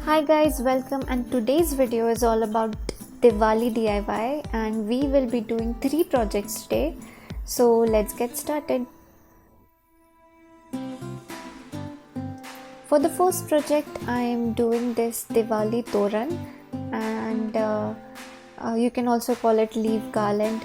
Hi guys, welcome, and today's video is all about Diwali DIY and we will be doing 3 projects today. So let's get started. For the first project I am doing this Diwali Toran and you can also call it leaf garland.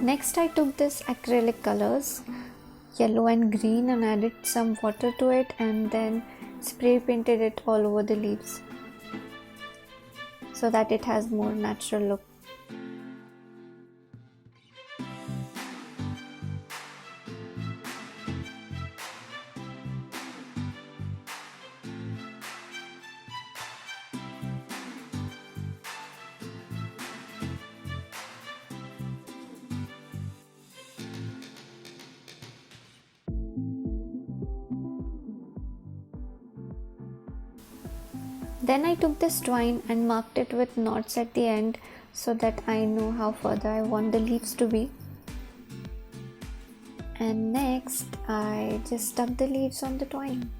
Next I took this acrylic colors, yellow and green, and added some water to it and then spray painted it all over the leaves so that it has more natural look. Then I took this twine and marked it with knots at the end so that I know how further I want the leaves to be. And next I just stuck the leaves on the twine.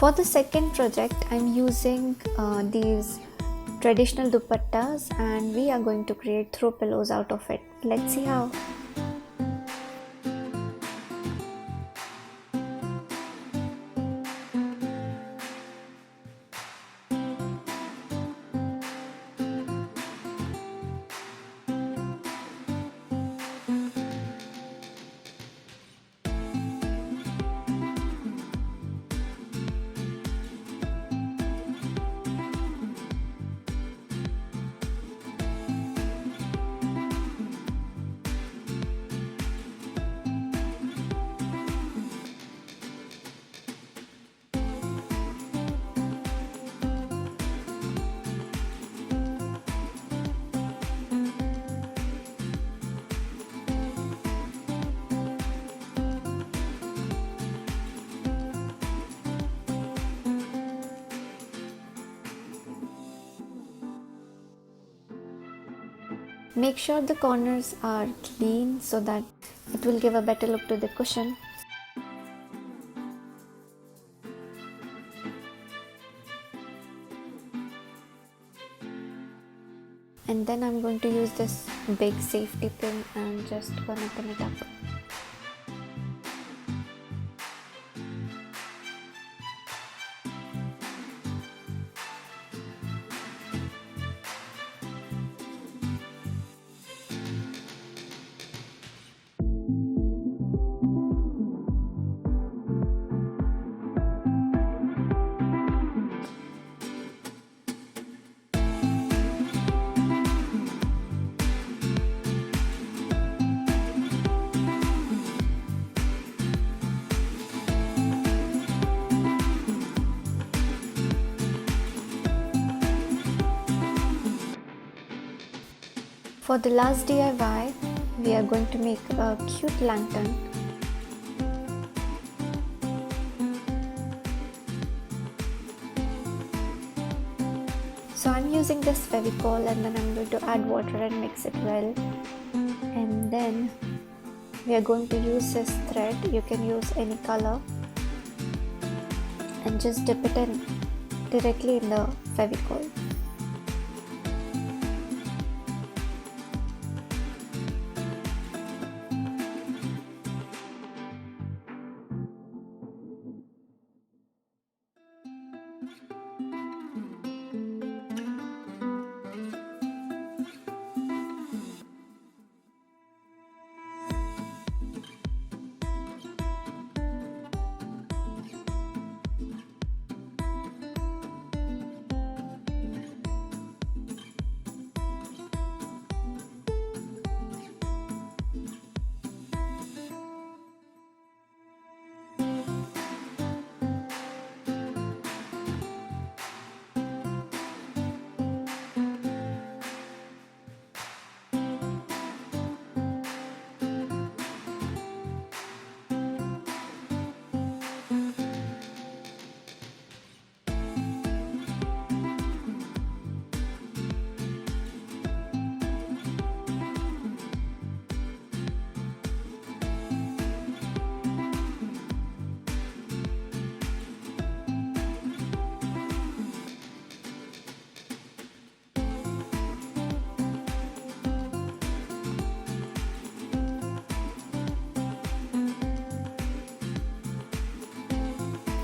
For the second project, I'm using these traditional dupattas and we are going to create throw pillows out of it. Let's see how. Make sure the corners are clean so that it will give a better look to the cushion. And then I'm going to use this big safety pin and just gonna pin it up. For the last DIY, we are going to make a cute lantern. So I'm using this Fevicol and then I'm going to add water and mix it well. And then we are going to use this thread. You can use any color and just dip it in directly in the Fevicol.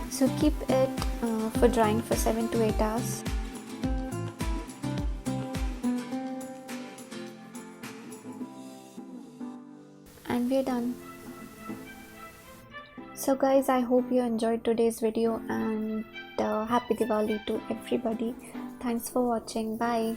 So keep it for drying for 7 to 8 hours. And we're done. So guys, I hope you enjoyed today's video and happy Diwali to everybody. Thanks for watching. Bye.